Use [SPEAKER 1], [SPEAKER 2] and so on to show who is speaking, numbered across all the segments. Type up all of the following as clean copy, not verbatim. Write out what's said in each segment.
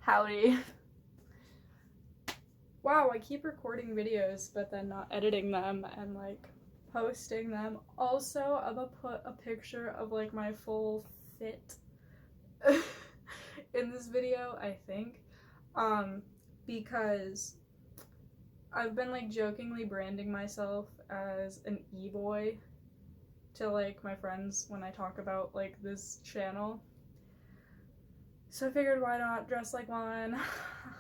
[SPEAKER 1] Howdy. Wow, I keep recording videos but then not editing them and like posting them. Also, I'm gonna put a picture of like my full fit in this video, I think. Because I've been like jokingly branding myself as an e-boy to like my friends when I talk about like this channel. So I figured why not dress like one.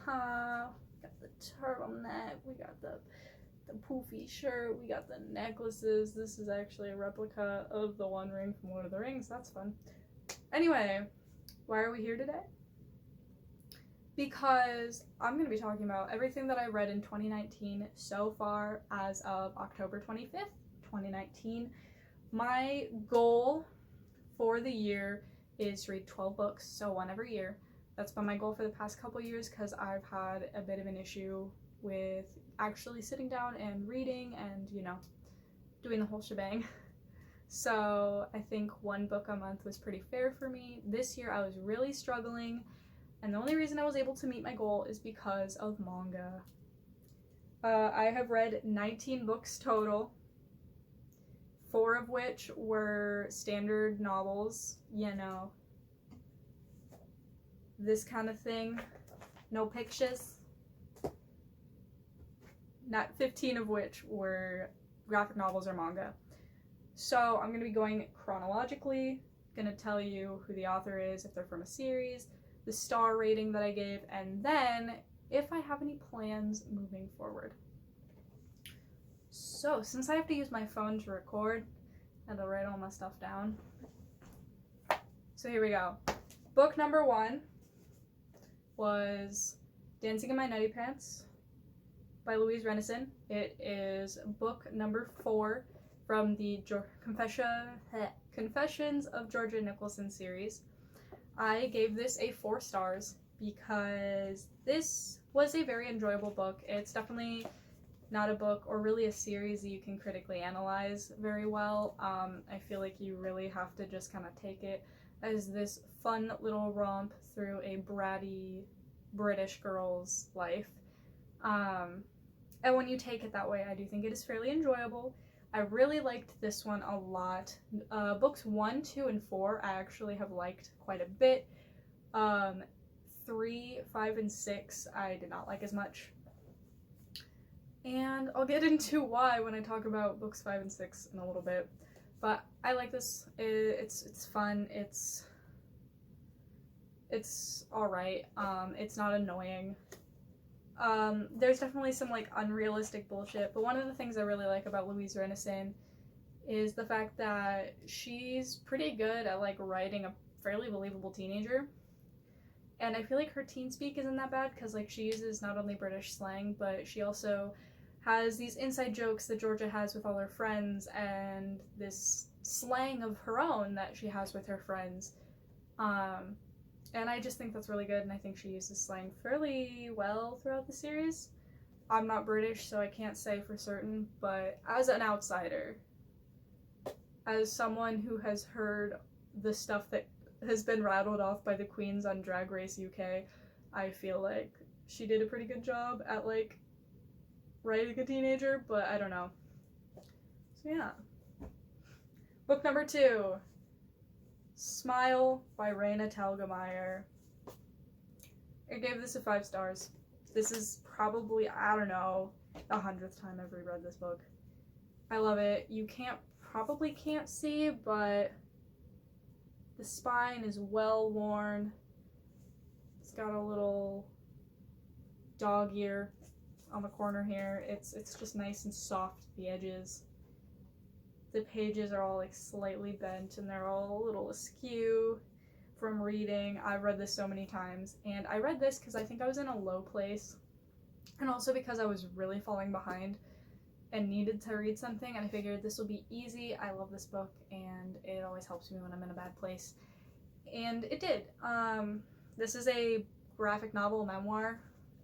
[SPEAKER 1] Got the turtleneck, we got the poofy shirt, we got the necklaces. This is actually a replica of the One Ring from Lord of the Rings. That's fun. Anyway, why are we here today? Because I'm going to be talking about everything that I read in 2019 so far as of October 25th, 2019. My goal for the year is to read 12 books, so one every year. That's been my goal for the past couple years because I've had a bit of an issue with actually sitting down and reading and, you know, doing the whole shebang. So I think one book a month was pretty fair for me. This year I was really struggling, and the only reason I was able to meet my goal is because of manga. I have read 19 books total, 4 of which were standard novels, you know, this kind of thing, no pictures. Not 15 of which were graphic novels or manga. So I'm going to be going chronologically, going to tell you who the author is, if they're from a series, the star rating that I gave, and then if I have any plans moving forward. So since I have to use my phone to record, I had to write all my stuff down. So here we go. Book number 1 was Dancing in My Nutty Pants by Louise Rennison. It is book number 4 from the Confessions of Georgia Nicholson series. I gave this a 4 stars because this was a very enjoyable book. It's definitely not a book or really a series that you can critically analyze very well. I feel like you really have to just kind of take it as this fun little romp through a bratty British girl's life. And when you take it that way, I do think it is fairly enjoyable. I really liked this one a lot. Books 1, 2, and 4 I actually have liked quite a bit. 3, 5, and 6 I did not like as much. And I'll get into why when I talk about books 5 and 6 in a little bit. But I like this. It's fun. It's alright. It's not annoying. There's definitely some like unrealistic bullshit, but one of the things I really like about Louise Rennison is the fact that she's pretty good at like writing a fairly believable teenager. And I feel like her teen speak isn't that bad because like she uses not only British slang, but she also has these inside jokes that Georgia has with all her friends and this slang of her own that she has with her friends. And I just think that's really good, and I think she uses slang fairly well throughout the series. I'm not British, so I can't say for certain, but as an outsider, as someone who has heard the stuff that has been rattled off by the queens on Drag Race UK, I feel like she did a pretty good job at like writing a teenager, but I don't know. So yeah. Book number 2, Smile by Raina Telgemeier. I gave this a 5 stars. This is probably, I don't know, the 100th time I've reread this book. I love it. You probably can't see, but the spine is well worn. It's got a little dog ear on the corner here. It's just nice and soft, the edges. The pages are all like slightly bent and they're all a little askew from reading. I've read this so many times, and I read this because I think I was in a low place, and also because I was really falling behind and needed to read something, and I figured this will be easy. I love this book, and it always helps me when I'm in a bad place, and it did. This is a graphic novel memoir.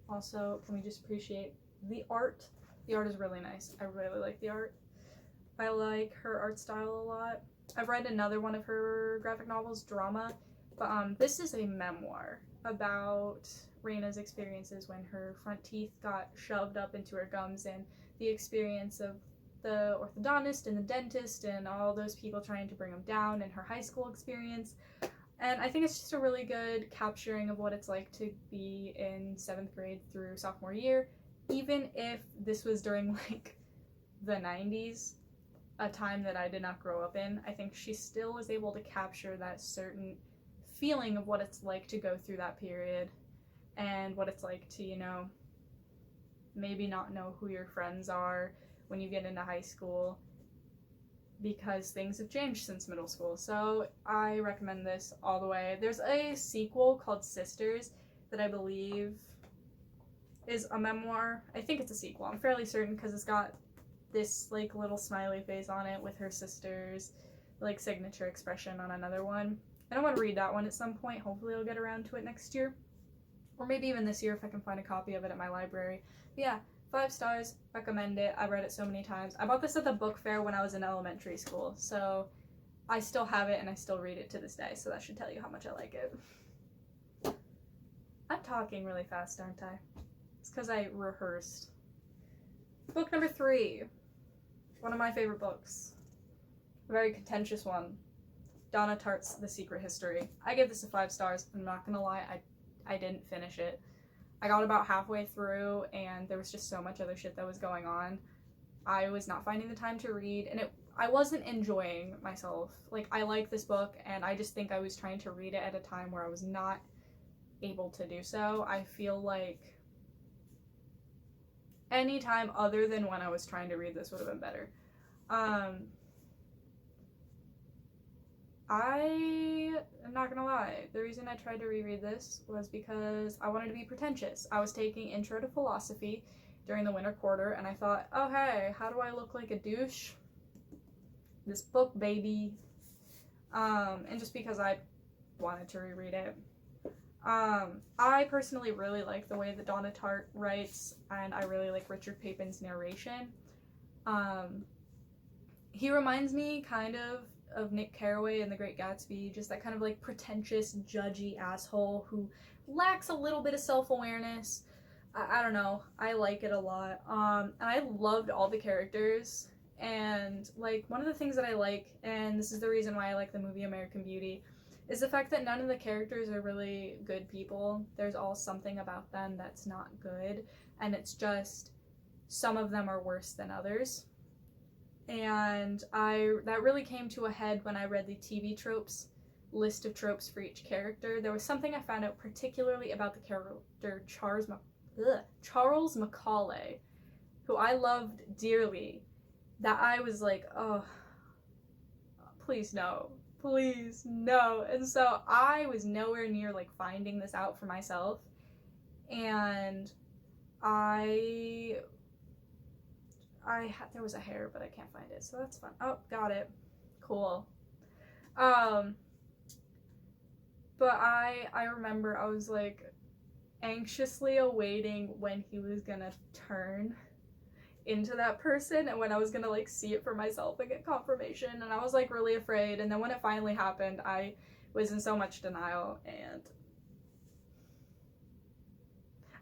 [SPEAKER 1] Also, can we just appreciate the art? The art is really nice. I really like the art. I like her art style a lot. I've read another one of her graphic novels, Drama, but this is a memoir about Reina's experiences when her front teeth got shoved up into her gums, and the experience of the orthodontist and the dentist and all those people trying to bring them down, and her high school experience. And I think it's just a really good capturing of what it's like to be in 7th grade through sophomore year, even if this was during like the 90s, a time that I did not grow up in. I think she still was able to capture that certain feeling of what it's like to go through that period, and what it's like to, you know, maybe not know who your friends are when you get into high school, because things have changed since middle school. So I recommend this all the way. There's a sequel called Sisters that I believe is a memoir. I think it's a sequel. I'm fairly certain, because it's got this like little smiley face on it with her sister's like signature expression on another one. And I want to read that one at some point. Hopefully I'll get around to it next year, or maybe even this year if I can find a copy of it at my library. But yeah, 5 stars, recommend it. I've read it so many times. I bought this at the book fair when I was in elementary school, so I still have it and I still read it to this day, so that should tell you how much I like it. I'm talking really fast, aren't I? It's because I rehearsed. Book number 3. One of my favorite books. A very contentious one. Donna Tartt's The Secret History. I give this a 5 stars. I'm not gonna lie, I didn't finish it. I got about halfway through and there was just so much other shit that was going on. I was not finding the time to read, and I wasn't enjoying myself. Like, I like this book, and I just think I was trying to read it at a time where I was not able to do so. I feel like any time other than when I was trying to read this would have been better. I'm not gonna lie, the reason I tried to reread this was because I wanted to be pretentious. I was taking Intro to Philosophy during the winter quarter, and I thought, oh hey, how do I look like a douche? This book, baby. And just because I wanted to reread it. I personally really like the way that Donna Tartt writes, and I really like Richard Papin's narration. He reminds me kind of Nick Carraway in The Great Gatsby, just that kind of like pretentious, judgy asshole who lacks a little bit of self-awareness. I don't know, I like it a lot. And I loved all the characters, and like one of the things that I like, and this is the reason why I like the movie American Beauty, is the fact that none of the characters are really good people. There's all something about them that's not good, and it's just some of them are worse than others. And that really came to a head when I read the TV tropes list of tropes for each character. There was something I found out particularly about the character Charles Macaulay, who I loved dearly, that I was like, oh, please no. Please, no. And so I was nowhere near like finding this out for myself, and there was a hair, but I can't find it, so that's fun. Oh, got it. Cool. But I remember I was like anxiously awaiting when he was gonna turn into that person, and when I was gonna like see it for myself and get confirmation, and I was like really afraid. And then when it finally happened, I was in so much denial, and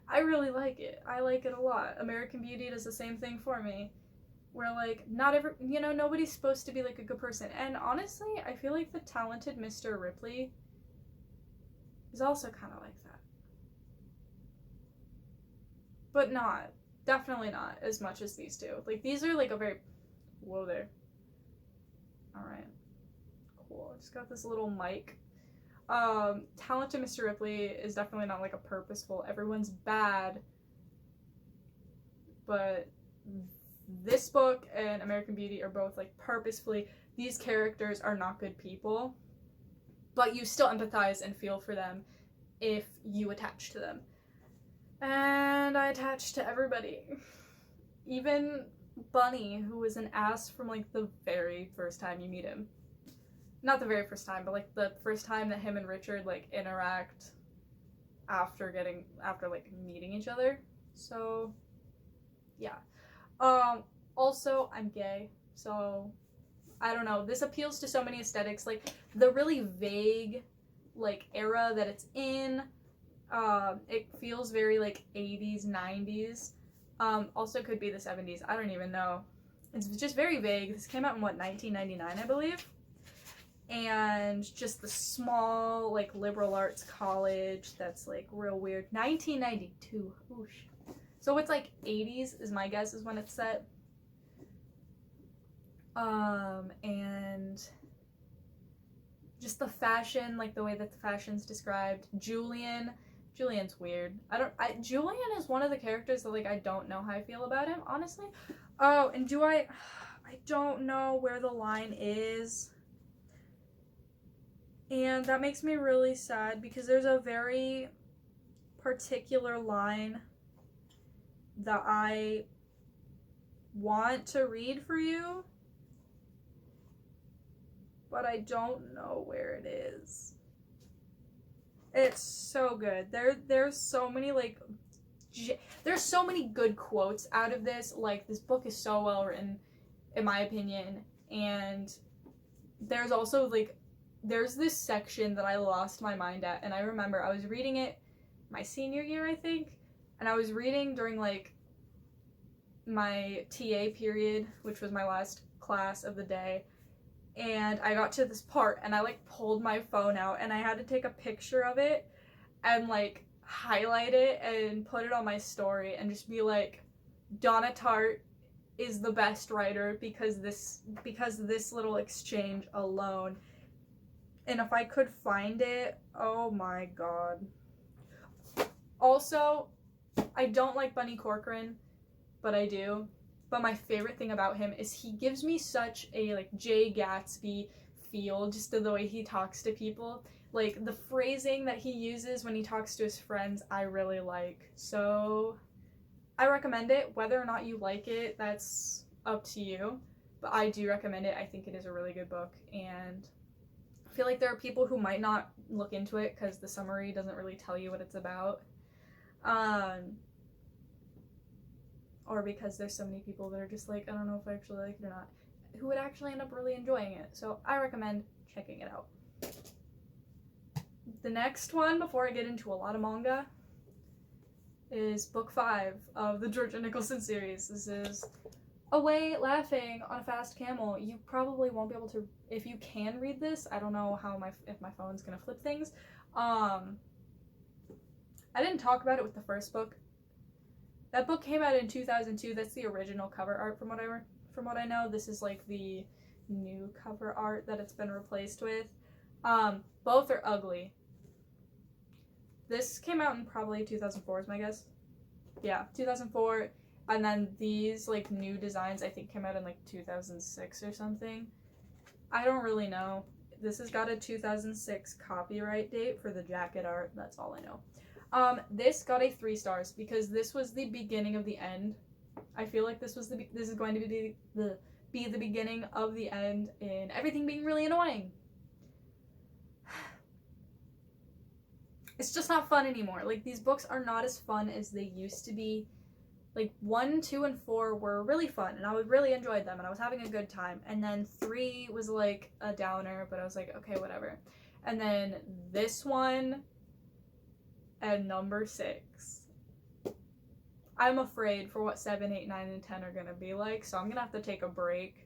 [SPEAKER 1] I really like it. I like it a lot. American Beauty does the same thing for me, where like nobody's supposed to be like a good person. And honestly, I feel like the talented Mr. Ripley is also kind of like that, but definitely not as much as these two. Like, these are like a very, whoa there. Alright, cool. I just got this little mic. Talented Mr. Ripley is definitely not like a purposeful, everyone's bad, but this book and American Beauty are both like purposefully, these characters are not good people, but you still empathize and feel for them if you attach to them. And I attached to everybody. Even Bunny, who was an ass from like the very first time you meet him. Not the very first time, but like the first time that him and Richard like interact after like meeting each other. So yeah. Also, I'm gay, so I don't know. This appeals to so many aesthetics, like the really vague like era that it's in. It feels very like 80s, 90s. Also could be the 70s. I don't even know. It's just very vague. This came out in what, 1999, I believe. And just the small like liberal arts college that's like real weird. 1992. Oosh. So it's like 80s is my guess is when it's set. And just the fashion, like the way that the fashion's described. Julian's weird. Julian is one of the characters that like I don't know how I feel about him, honestly. Oh, and I don't know where the line is. And that makes me really sad because there's a very particular line that I want to read for you, but I don't know where it is. It's so good. There's so many like there's so many good quotes out of this. Like, this book is so well written, in my opinion. And there's also like there's this section that I lost my mind at, and I remember I was reading it my senior year, I think, and I was reading during like my TA period, which was my last class of the day, and I got to this part and I like pulled my phone out and I had to take a picture of it and like highlight it and put it on my story and just be like, Donna Tartt is the best writer because this little exchange alone. And if I could find it, oh my god. Also, I don't like Bunny Corcoran, but I do. But my favorite thing about him is he gives me such a like Jay Gatsby feel, just to the way he talks to people. Like, the phrasing that he uses when he talks to his friends, I really like. So, I recommend it. Whether or not you like it, that's up to you. But I do recommend it. I think it is a really good book. And I feel like there are people who might not look into it because the summary doesn't really tell you what it's about. Or because there's so many people that are just like, I don't know if I actually like it or not, who would actually end up really enjoying it. So I recommend checking it out. The next one, before I get into a lot of manga, is book 5 of the Georgia Nicholson series. This is Away Laughing on a Fast Camel. You probably won't be able to, if you can read this, I don't know how if my phone's gonna flip things. I didn't talk about it with the first book. That book came out in 2002. That's the original cover art from what I know. This is like the new cover art that it's been replaced with. Both are ugly. This came out in probably 2004 is my guess. Yeah, 2004. And then these like new designs I think came out in like 2006 or something. I don't really know. This has got a 2006 copyright date for the jacket art. That's all I know. This got a 3 stars because this was the beginning of the end. I feel like this is going to be the beginning of the end and everything being really annoying. It's just not fun anymore. Like, these books are not as fun as they used to be. Like, 1, 2, and 4 were really fun, and I really enjoyed them, and I was having a good time. And then 3 was, like, a downer, but I was like, okay, whatever. And then this one and number 6. I'm afraid for what 7, 8, 9, and 10 are gonna be like, so I'm gonna have to take a break.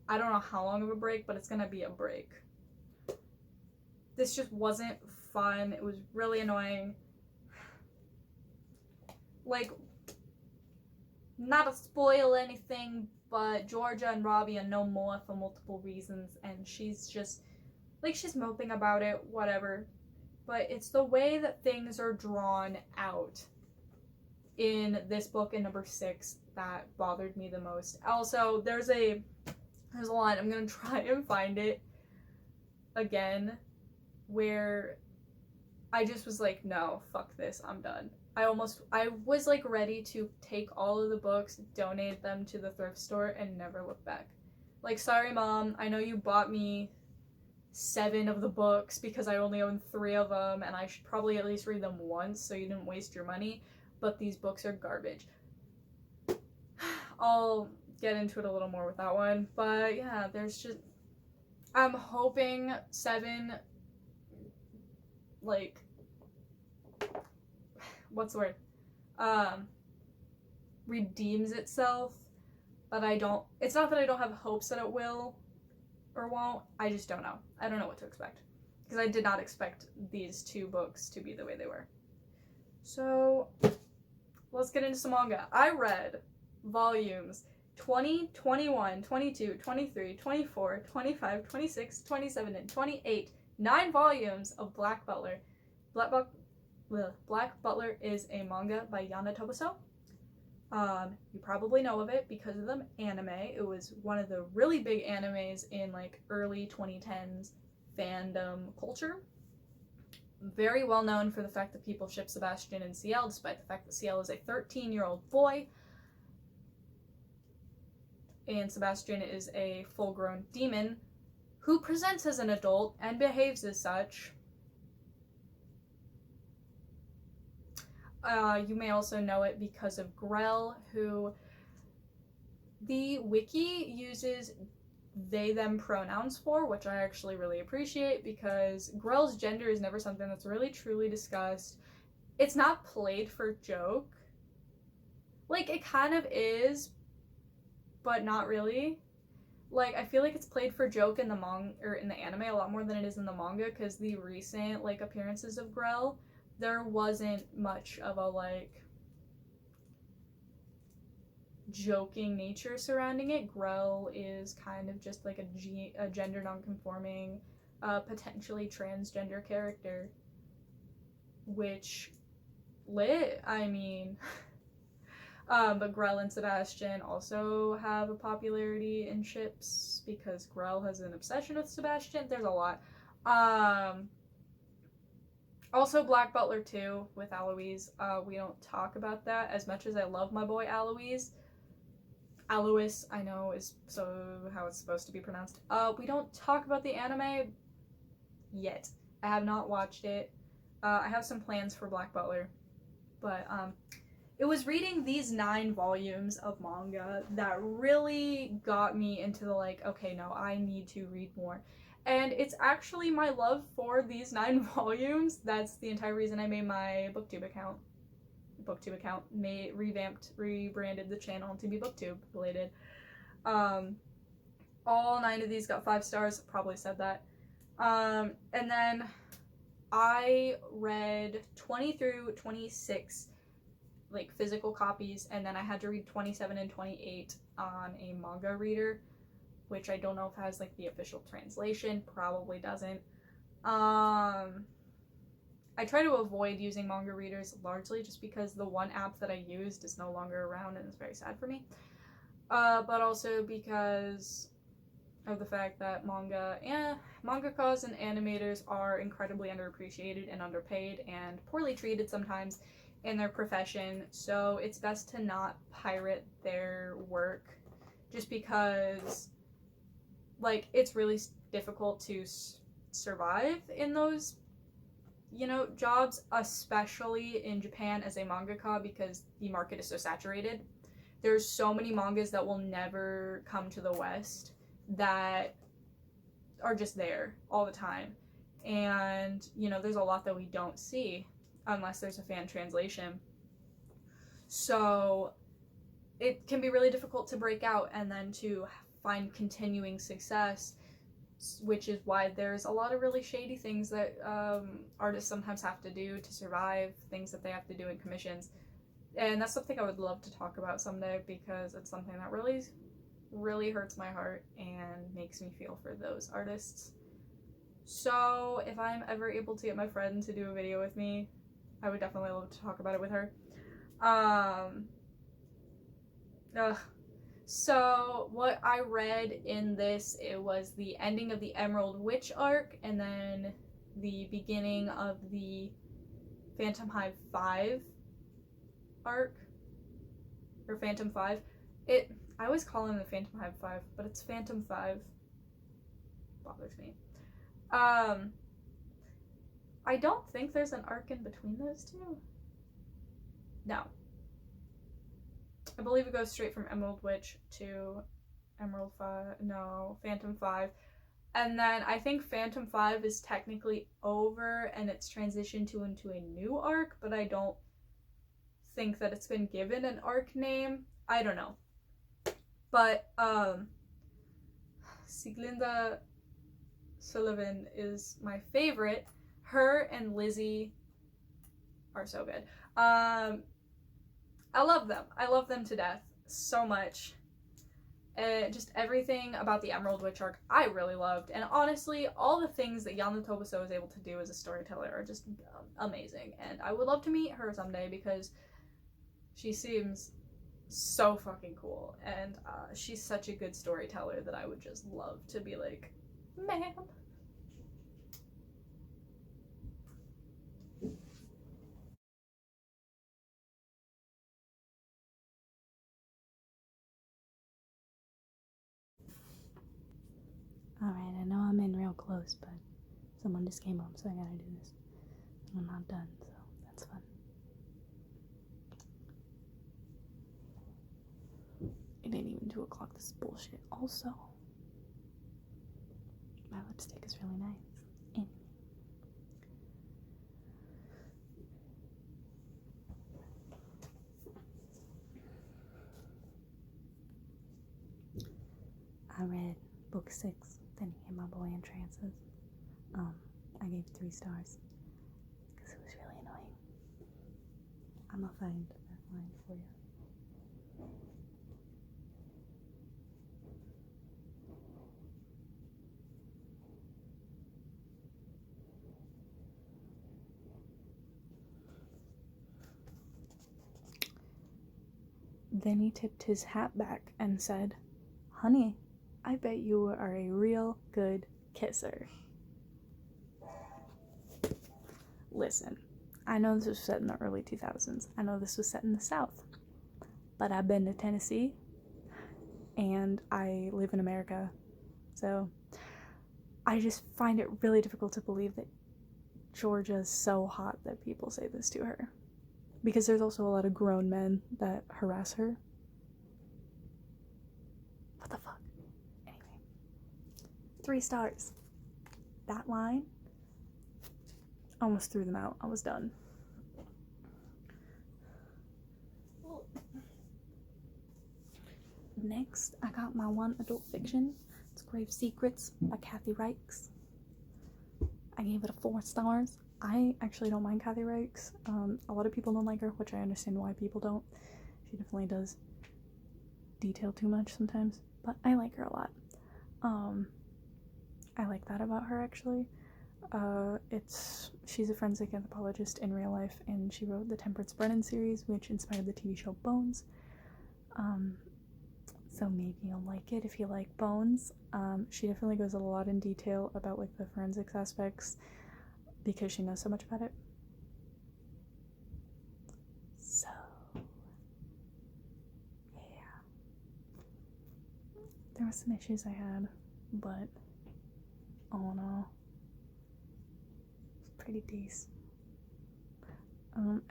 [SPEAKER 1] I don't know how long of a break, but it's gonna be a break. This just wasn't fun. It was really annoying. Like, not to spoil anything, but Georgia and Robbie are no more for multiple reasons, and she's just, like, she's moping about it, whatever. But it's the way that things are drawn out in this book in number 6 that bothered me the most. Also, there's a line, I'm gonna try and find it again, where I just was like, no, fuck this, I'm done. I was like ready to take all of the books, donate them to the thrift store, and never look back. Like, sorry mom, I know you bought me 7 of the books because I only own 3 of them, and I should probably at least read them once so you didn't waste your money, but these books are garbage. I'll get into it a little more with that one, but yeah, there's just, I'm hoping 7, like, what's the word? Redeems itself, but it's not that I don't have hopes that it will or won't, I just don't know. I don't know what to expect, because I did not expect these 2 books to be the way they were. So, let's get into some manga. I read volumes 20, 21, 22, 23, 24, 25, 26, 27, and 28. 9 volumes of Black Butler. Black Butler is a manga by Yana Toboso. You probably know of it because of the anime. It was one of the really big animes in like early 2010s fandom culture. Very well known for the fact that people ship Sebastian and CL, despite the fact that CL is a 13-year-old boy and Sebastian is a full-grown demon who presents as an adult and behaves as such. You may also know it because of Grell, who the wiki uses they them pronouns for, which I actually really appreciate, because Grell's gender is never something that's really truly discussed. It's not played for joke. Like, it kind of is, but not really. Like, I feel like it's played for joke in the in the anime a lot more than it is in the manga, because the recent like appearances of Grell, there wasn't much of a like joking nature surrounding it. Grell is kind of just like a gender non-conforming, potentially transgender character, which lit, I mean. But Grell and Sebastian also have a popularity in ships because Grell has an obsession with Sebastian. There's a lot. Also, Black Butler 2 with Alois. We don't talk about that as much as I love my boy Alois. Alois, I know, is how it's supposed to be pronounced. We don't talk about the anime yet. I have not watched it. I have some plans for Black Butler. But, it was reading these 9 volumes of manga that really got me into the like, okay, no, I need to read more. And it's actually my love for these 9 volumes. That's the entire reason I made my booktube account. Rebranded the channel to be booktube related. All 9 of these got 5 stars, probably said that. And then I read 20 through 26 like physical copies, and then I had to read 27 and 28 on a manga reader, which I don't know if has like the official translation, probably doesn't. I try to avoid using manga readers largely just because the one app that I used is no longer around and it's very sad for me. But also because of the fact that mangakas and animators are incredibly underappreciated and underpaid and poorly treated sometimes in their profession, so it's best to not pirate their work just because like it's really difficult to survive in those, you know, jobs, especially in Japan as a mangaka, because the market is so saturated. There's so many mangas that will never come to the West that are just there all the time, and you know, there's a lot that we don't see unless there's a fan translation. So it can be really difficult to break out and then to find continuing success, which is why there's a lot of really shady things that artists sometimes have to do to survive, things that they have to do in commissions. And that's something I would love to talk about someday, because it's something that really, really hurts my heart and makes me feel for those artists. So if I'm ever able to get my friend to do a video with me, I would definitely love to talk about it with her. So what I read in this, it was the ending of the Emerald Witch arc, and then the beginning of the Phantom Hive 5 arc, or Phantom 5. I always call him the Phantom Hive 5, but it's Phantom 5. Bothers me. I don't think there's an arc in between those two. No. I believe it goes straight from Emerald Witch to Phantom 5. And then I think Phantom 5 is technically over and it's transitioned into a new arc, but I don't think that it's been given an arc name. I don't know. But, Sieglinde Sullivan is my favorite. Her and Lizzie are so good. I love them. I love them to death so much. Just everything about the Emerald Witch arc I really loved. And honestly, all the things that Yana Toboso is able to do as a storyteller are just amazing. And I would love to meet her someday because she seems so fucking cool. And she's such a good storyteller that I would just love to be like, ma'am.
[SPEAKER 2] Alright, I know I'm in real close, but someone just came home, so I gotta do this. I'm not done, so that's fun. It ain't even 2 o'clock, this is bullshit. Also, my lipstick is really nice. Anyway. I read book 6, Then He Came My Boy in Trances. I gave 3 stars because it was really annoying. I'm gonna find that line for you. Then he tipped his hat back and said, "Honey, I bet you are a real good kisser." Listen, I know this was set in the early 2000s. I know this was set in the South. But I've been to Tennessee, and I live in America. So I just find it really difficult to believe that Georgia's so hot that people say this to her. Because there's also a lot of grown men that harass her. What the fuck? Anyway. 3 stars. That line, almost threw them out. I was done. Next, I got my one adult fiction. It's Grave Secrets by Kathy Reichs. I gave it a 4 stars. I actually don't mind Kathy Reichs. A lot of people don't like her, which I understand why people don't. She definitely does detail too much sometimes, but I like her a lot. I like that about her, actually. She's a forensic anthropologist in real life, and she wrote the Temperance Brennan series, which inspired the TV show Bones. So maybe you'll like it if you like Bones. She definitely goes a lot in detail about like the forensics aspects because she knows so much about it. So yeah, there were some issues I had, but oh no, it's pretty decent.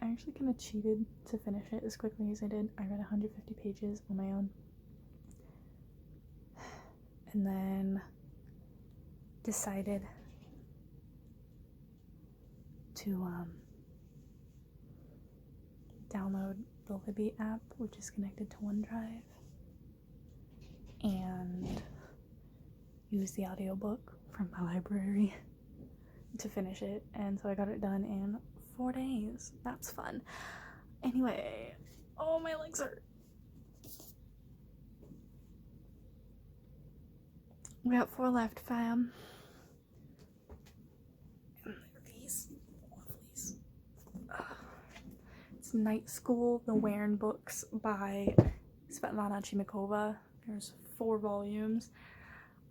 [SPEAKER 2] I actually kind of cheated to finish it as quickly as I did. I read 150 pages on my own. And then decided to download the Libby app, which is connected to OneDrive, and use the audiobook from my library to finish it. And so I got it done in 4 days. That's fun. Anyway, oh, my legs hurt. We got 4 left, fam. And there are these lovelies. It's Nightschool, the Weirn books by Svetlana Chmakova. There's 4 volumes.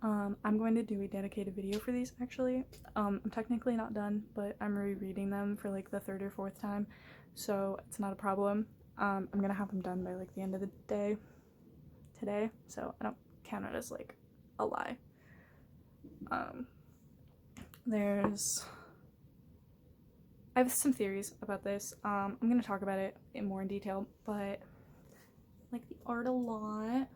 [SPEAKER 2] I'm going to do a dedicated video for these, actually. I'm technically not done, but I'm rereading them for like the 3rd or 4th time, so it's not a problem. I'm gonna have them done by like the end of the day today, so I don't count it as like a lie. I have some theories about this. I'm gonna talk about it more in detail, but I like the art a lot.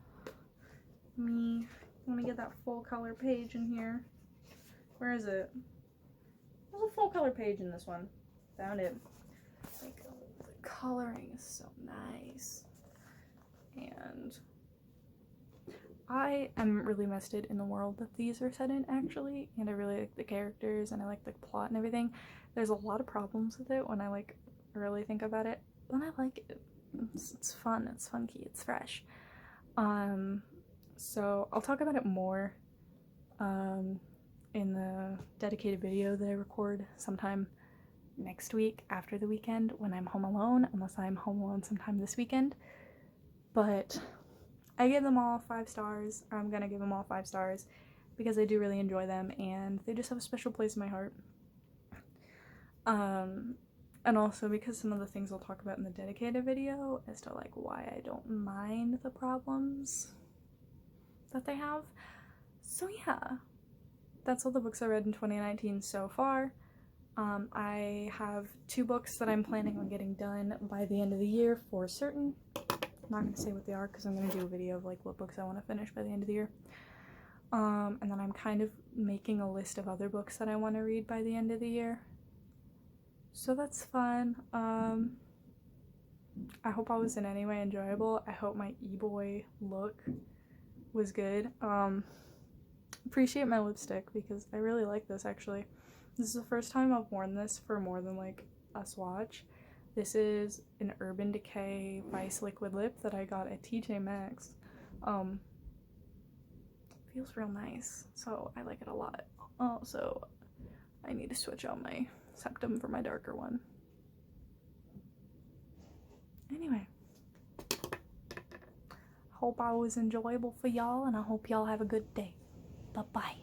[SPEAKER 2] Let me get that full color page in here. Where is it? There's a full color page in this one. Found it. Like the coloring is so nice. And I am really invested in the world that these are set in, actually, and I really like the characters and I like the plot and everything. There's a lot of problems with it when I like really think about it, but I like it. It's fun, it's funky, it's fresh. So I'll talk about it more in the dedicated video that I record sometime next week after the weekend when I'm home alone, unless I'm home alone sometime this weekend. But I give them all 5 stars. I'm gonna give them all 5 stars because I do really enjoy them and they just have a special place in my heart. And also because some of the things I'll talk about in the dedicated video as to like why I don't mind the problems that they have. So yeah, that's all the books I read in 2019 so far. I have 2 books that I'm planning on getting done by the end of the year for certain. I'm not going to say what they are because I'm going to do a video of like what books I want to finish by the end of the year. And then I'm kind of making a list of other books that I want to read by the end of the year. So that's fun. I hope I was in any way enjoyable. I hope my e-boy look was good. Appreciate my lipstick because I really like this actually. This is the first time I've worn this for more than like a swatch. This is an Urban Decay Vice Liquid Lip that I got at TJ Maxx. Feels real nice, so I like it a lot. Also, I need to switch out my septum for my darker one. Anyway, hope I was enjoyable for y'all, and I hope y'all have a good day. Bye-bye.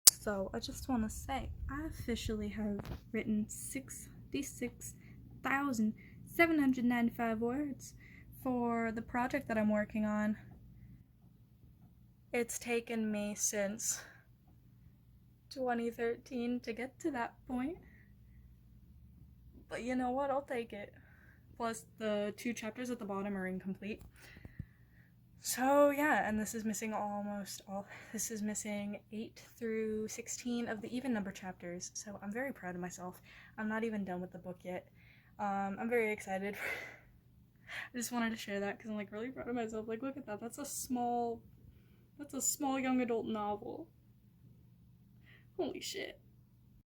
[SPEAKER 2] So, I just want to say, I officially have written 66,795 words for the project that I'm working on. It's taken me since 2013 to get to that point. But you know what? I'll take it. Plus, the 2 chapters at the bottom are incomplete. So yeah, and this is missing almost all. This is missing 8 through 16 of the even number chapters. So I'm very proud of myself. I'm not even done with the book yet. I'm very excited. I just wanted to share that because I'm like really proud of myself. Like, look at that. That's a small young adult novel. Holy shit.